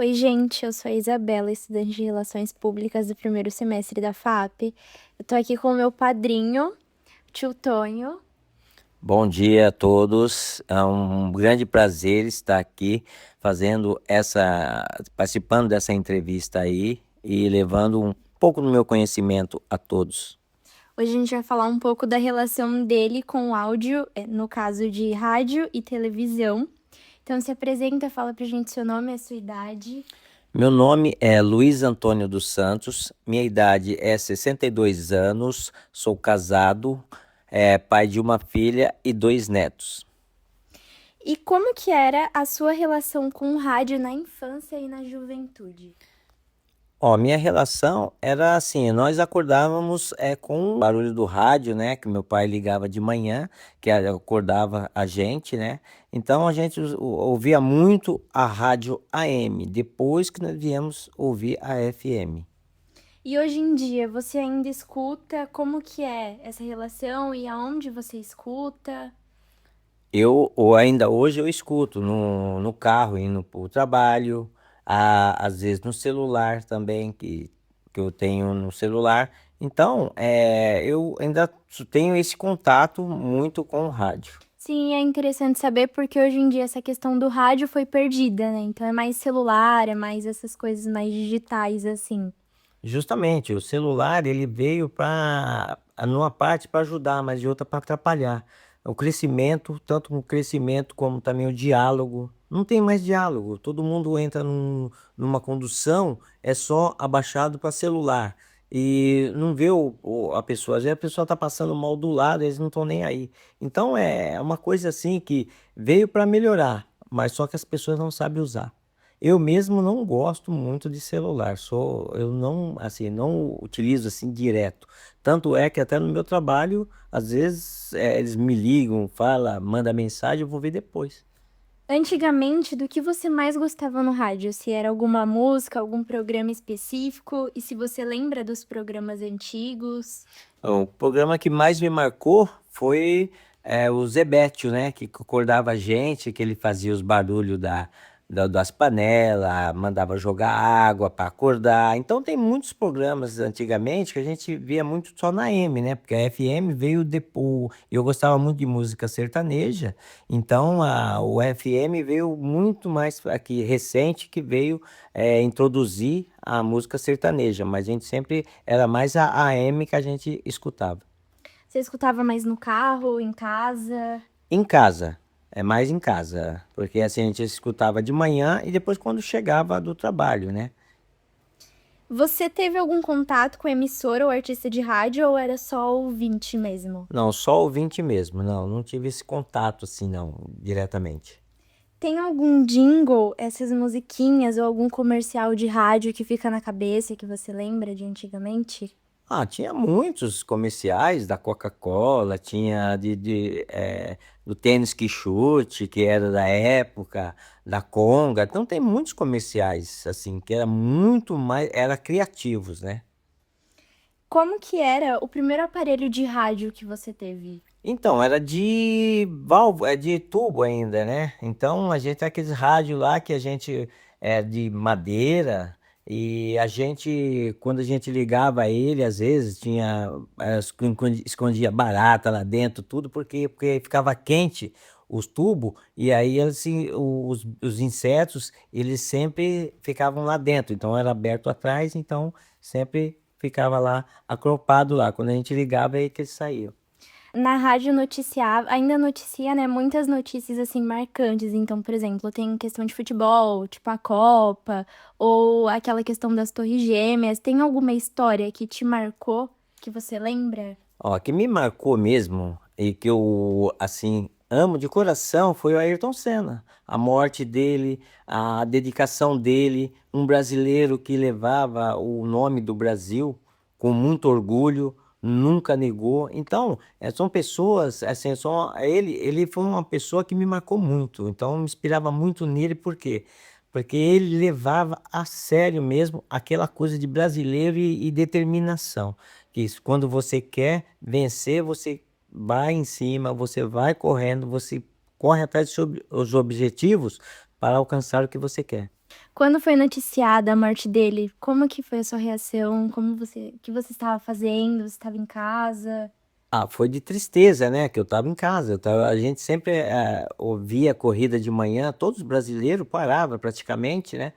Oi, gente, eu sou a Isabela, estudante de Relações Públicas do primeiro semestre da FAP. Eu tô aqui com o meu padrinho, tio Tonho. Bom dia a todos. É um grande prazer estar aqui participando dessa entrevista aí e levando um pouco do meu conhecimento a todos. Hoje a gente vai falar um pouco da relação dele com o áudio, no caso de rádio e televisão. Então se apresenta, fala pra gente seu nome e a sua idade. Meu nome é Luiz Antônio dos Santos, minha idade é 62 anos, sou casado, pai de uma filha e dois netos. E como que era a sua relação com o rádio na infância e na juventude? Ó, minha relação era assim, nós acordávamos com o barulho do rádio, né, que meu pai ligava de manhã, acordava a gente, né? Então a gente ouvia muito a rádio AM, depois que nós viemos ouvir a FM. E hoje em dia, você ainda escuta? Como que é essa relação e aonde você escuta? Ou ainda hoje eu escuto no carro, indo para o trabalho, às vezes no celular também, que eu tenho no celular. Então, eu ainda tenho esse contato muito com o rádio. Sim, é interessante saber porque hoje em dia essa questão do rádio foi perdida, né? Então é mais celular, é mais essas coisas mais digitais, assim. Justamente, o celular ele veio para, numa parte para ajudar, mas de outra para atrapalhar. O crescimento, tanto o crescimento como também o diálogo. Não tem mais diálogo. Todo mundo entra numa condução, é só abaixado para celular. E não vê a pessoa. Às vezes a pessoa está passando mal do lado, eles não estão nem aí. Então é uma coisa assim que veio para melhorar, mas só que as pessoas não sabem usar. Eu mesmo não gosto muito de celular, eu não, assim, não utilizo assim direto. Tanto é que até no meu trabalho, às vezes eles me ligam, fala, manda mensagem, eu vou ver depois. Antigamente, do que você mais gostava no rádio? Se era alguma música, algum programa específico? E se você lembra dos programas antigos? O programa que mais me marcou foi o Zebétio, né? Que acordava a gente, que ele fazia os barulhos das panelas, mandava jogar água para acordar. Então tem muitos programas antigamente que a gente via muito só na M, né? Porque a FM veio depois. Eu gostava muito de música sertaneja, então o FM veio muito mais aqui recente que veio introduzir a música sertaneja, mas a gente sempre era mais a AM que a gente escutava. Você escutava mais no carro, em casa? Em casa, é mais em casa, porque assim a gente escutava de manhã e depois quando chegava do trabalho, né? Você teve algum contato com emissora ou artista de rádio ou era só ouvinte mesmo? Não, só ouvinte mesmo, não tive esse contato assim não, diretamente. Tem algum jingle, essas musiquinhas ou algum comercial de rádio que fica na cabeça que você lembra de antigamente? Ah, tinha muitos comerciais da Coca-Cola, tinha do tênis que chute, que era da época, da Conga. Então tem muitos comerciais, assim, que era muito mais, era criativos, né? Como que era o primeiro aparelho de rádio que você teve? Então, era de válvula, de tubo ainda, né? Então, a gente tem aqueles rádios lá que a gente é de madeira e a gente, quando a gente ligava ele, às vezes tinha, escondia barata lá dentro, tudo, porque ficava quente os tubos e aí assim, os insetos, eles sempre ficavam lá dentro. Então, era aberto atrás, então sempre ficava lá acropado lá. Quando a gente ligava, é aí que eles saíam. Na rádio noticiava, ainda noticia, né, muitas notícias assim marcantes. Então, por exemplo, tem questão de futebol, tipo a Copa, ou aquela questão das Torres Gêmeas. Tem alguma história que te marcou, que você lembra? Ó, que me marcou mesmo e que eu, assim, amo de coração foi o Ayrton Senna. A morte dele, a dedicação dele, um brasileiro que levava o nome do Brasil com muito orgulho, nunca negou. Então, são pessoas, assim, ele foi uma pessoa que me marcou muito. Então, eu me inspirava muito nele, por quê? Porque ele levava a sério mesmo aquela coisa de brasileiro e determinação. Que isso, quando você quer vencer, você vai em cima, você vai correndo, você corre atrás dos seus objetivos, para alcançar o que você quer. Quando foi noticiada a morte dele, como que foi a sua reação? O que você estava fazendo? Você estava em casa? Ah, foi de tristeza, né, que eu estava em casa, a gente sempre, ouvia a corrida de manhã, todos os brasileiros paravam praticamente, né,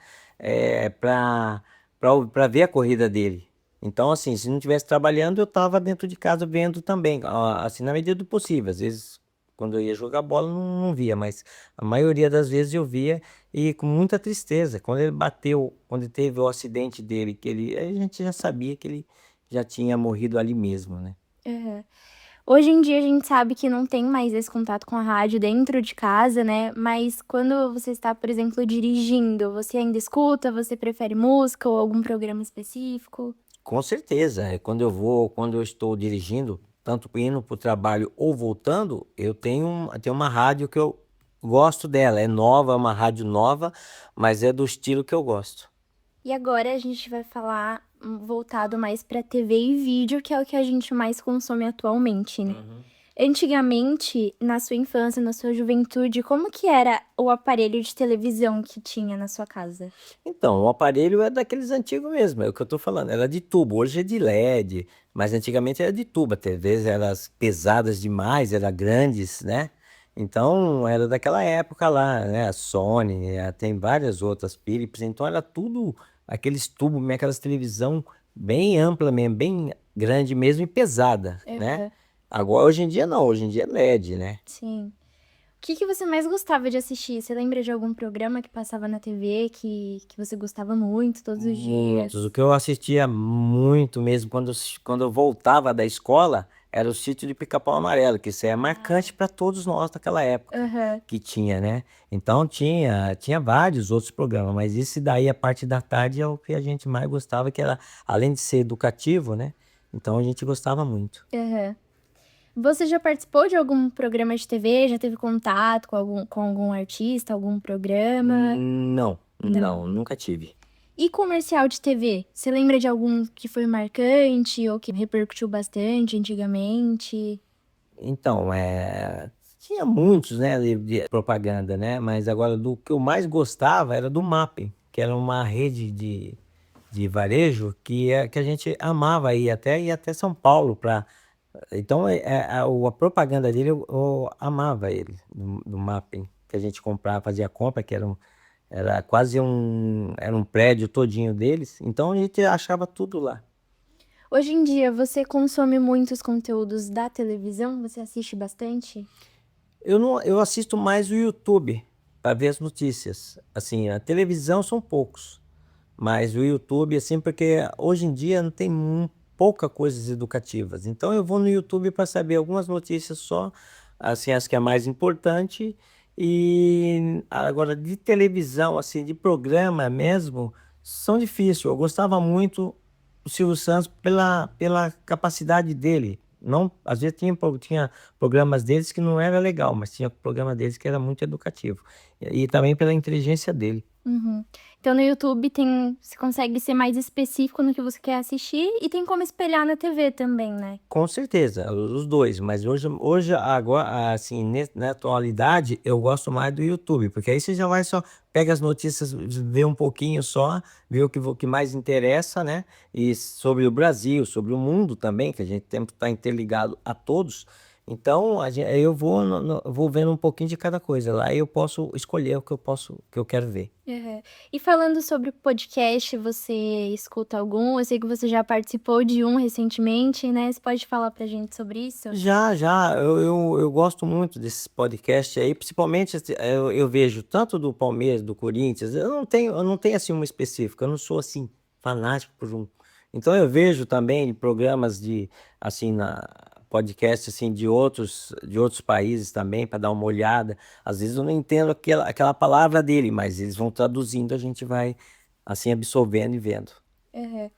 para ver a corrida dele. Então, assim, se não estivesse trabalhando, eu estava dentro de casa vendo também, assim, na medida do possível. Às vezes, quando eu ia jogar bola, não via, mas a maioria das vezes eu via e com muita tristeza. Quando ele bateu, quando teve o acidente dele, a gente já sabia que ele já tinha morrido ali mesmo, né. Aham. Hoje em dia a gente sabe que não tem mais esse contato com a rádio dentro de casa, né, mas quando você está, por exemplo, dirigindo, você ainda escuta? Você prefere música ou algum programa específico? Com certeza, quando eu estou dirigindo, tanto indo para o trabalho ou voltando, tenho uma rádio que eu gosto dela, é nova, é uma rádio nova, mas é do estilo que eu gosto. E agora a gente vai falar, voltado mais pra TV e vídeo, que é o que a gente mais consome atualmente, né. Uhum. Antigamente, na sua infância, na sua juventude, como que era o aparelho de televisão que tinha na sua casa? Então, o aparelho é daqueles antigos mesmo, é o que eu estou falando, era de tubo, hoje é de LED, mas antigamente era de tubo, a TVs eram pesadas demais, eram grandes, né? Então, era daquela época lá, né? A Sony, tem várias outras, Philips, então era tudo aqueles tubos, mesmo, aquelas televisão bem ampla mesmo, bem grande mesmo e pesada, né? Aham, Agora, hoje em dia não, hoje em dia é LED, né? sim. O que que você mais gostava de assistir? Você lembra de algum programa que passava na TV que você gostava muito todos os dias? Muitos. O que eu assistia muito mesmo quando eu voltava da escola era o Sítio de Pica-Pau Amarelo, que isso aí é marcante para todos nós naquela época Aham, que tinha, né? Então tinha vários outros programas, mas esse daí, a parte da tarde, é o que a gente mais gostava, que era, além de ser educativo, né? Então a gente gostava muito. aham. Você já participou de algum programa de TV? Já teve contato com algum artista, algum programa? Não, Não. não, nunca tive. E comercial de TV? Você lembra de algum que foi marcante ou que repercutiu bastante antigamente? Então, tinha muitos, né, de propaganda, né, mas agora do que eu mais gostava era do Mapping, que era uma rede de varejo que a gente amava ir até São Paulo para. Então, a propaganda dele eu amava ele, do Mapping, que a gente comprava, fazia compra, era quase era um prédio todinho deles, então a gente achava tudo lá. Hoje em dia, você consome muitos conteúdos da televisão? Você assiste bastante? Eu não eu assisto mais o YouTube para ver as notícias. Assim, a televisão são poucos, mas o YouTube, assim, porque hoje em dia não tem pouca coisas educativas. Então eu vou no YouTube para saber algumas notícias só, assim, as que é mais importante. E agora de televisão, assim, de programa mesmo, são difíceis. Eu gostava muito do Silvio Santos pela capacidade dele. Não, às vezes tinha programas deles que não era legal, mas tinha programa deles que era muito educativo. E também pela inteligência dele. Uhum. Então no YouTube você consegue ser mais específico no que você quer assistir e tem como espelhar na TV também, né? Com certeza, os dois, mas hoje agora, assim, na atualidade, eu gosto mais do YouTube, porque aí você já vai só pega as notícias, vê um pouquinho só, vê o que mais interessa, né? E sobre o Brasil, sobre o mundo também, que a gente tem que estar interligado a todos. Então, eu vou vendo um pouquinho de cada coisa lá e eu posso escolher o que eu quero ver. Aham. E falando sobre podcast, você escuta algum? Eu sei que você já participou de um recentemente, né? Você pode falar pra gente sobre isso? Já, eu gosto muito desses podcasts aí, principalmente eu vejo tanto do Palmeiras, do Corinthians, eu não tenho assim uma específica, eu não sou assim fanático por um. Então eu vejo também programas assim, podcast assim de outros países também para dar uma olhada. Às vezes eu não entendo aquela palavra dele, mas eles vão traduzindo, a gente vai assim absorvendo e vendo. Aham.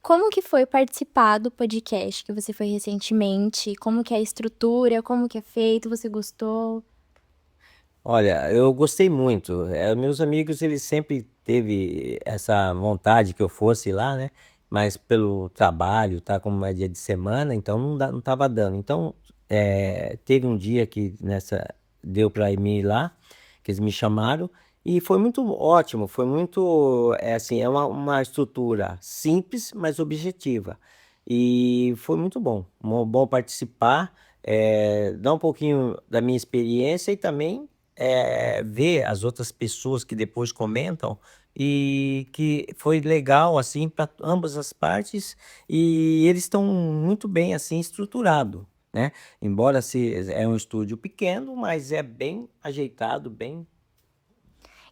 Como que foi participar do podcast que você foi recentemente? Como que é a estrutura? Como que é feito? Você gostou? Olha, eu gostei muito. Meus amigos, eles sempre teve essa vontade que eu fosse lá, né? Mas pelo trabalho, tá? Como é dia de semana, então não tava dando. Então, teve um dia que deu para mim ir lá, que eles me chamaram, E foi muito ótimo, foi muito, assim, é uma estrutura simples, mas objetiva. E foi muito bom, bom participar, dar um pouquinho da minha experiência e também ver as outras pessoas que depois comentam e que foi legal assim para ambas as partes e eles estão muito bem assim estruturado, né? Embora é um estúdio pequeno, mas é bem ajeitado, bem.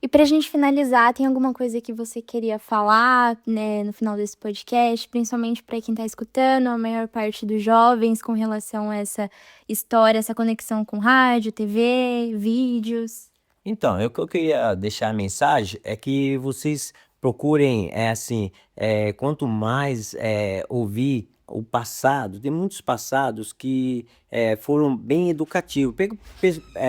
E pra gente finalizar, tem alguma coisa que você queria falar, né, no final desse podcast, principalmente para quem tá escutando, a maior parte dos jovens, com relação a essa história, essa conexão com rádio, TV, vídeos? Então, o que eu queria deixar a mensagem é que vocês procurem, assim, quanto mais ouvir o passado, tem muitos passados que foram bem educativos,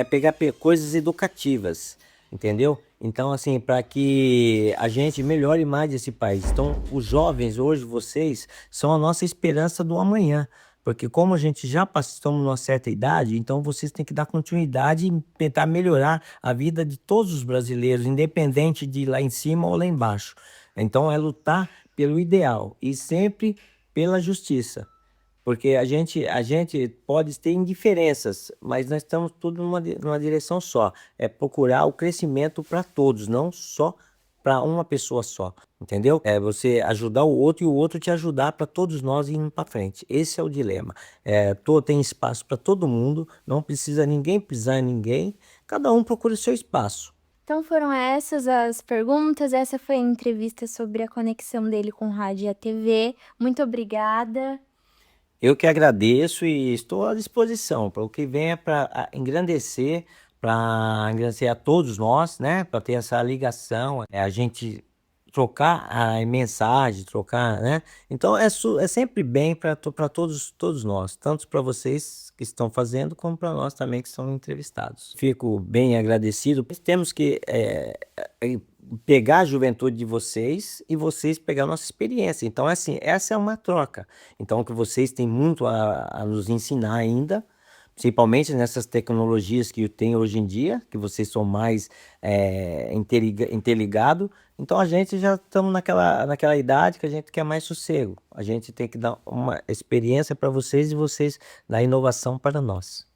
pegar coisas educativas, entendeu? Então, assim, para que a gente melhore mais esse país. Então, os jovens hoje, vocês, são a nossa esperança do amanhã. Porque como a gente já estamos numa certa idade, então vocês têm que dar continuidade e tentar melhorar a vida de todos os brasileiros, independente de lá em cima ou lá embaixo. Então é lutar pelo ideal e sempre pela justiça. Porque a gente pode ter indiferenças, mas nós estamos tudo numa direção só. É procurar o crescimento para todos, não só para uma pessoa só, entendeu? É você ajudar o outro e o outro te ajudar para todos nós irmos para frente. Esse é o dilema. Tem espaço para todo mundo, não precisa ninguém pisar em ninguém, cada um procura o seu espaço. Então foram essas as perguntas, essa foi a entrevista sobre a conexão dele com o rádio e a TV. Muito obrigada. Eu que agradeço e estou à disposição para o que venha para engrandecer a todos nós, né? Para ter essa ligação, a gente trocar a mensagem, trocar, né? Então é sempre bem para todos nós, tanto para vocês que estão fazendo, como para nós também que são entrevistados. Fico bem agradecido. Temos que pegar a juventude de vocês e vocês pegar a nossa experiência. Então, assim, essa é uma troca. Então, que vocês têm muito a nos ensinar ainda, principalmente nessas tecnologias que tem hoje em dia, que vocês são mais interligados. Então, a gente já estamos naquela idade que a gente quer mais sossego. A gente tem que dar uma experiência para vocês e vocês dar inovação para nós.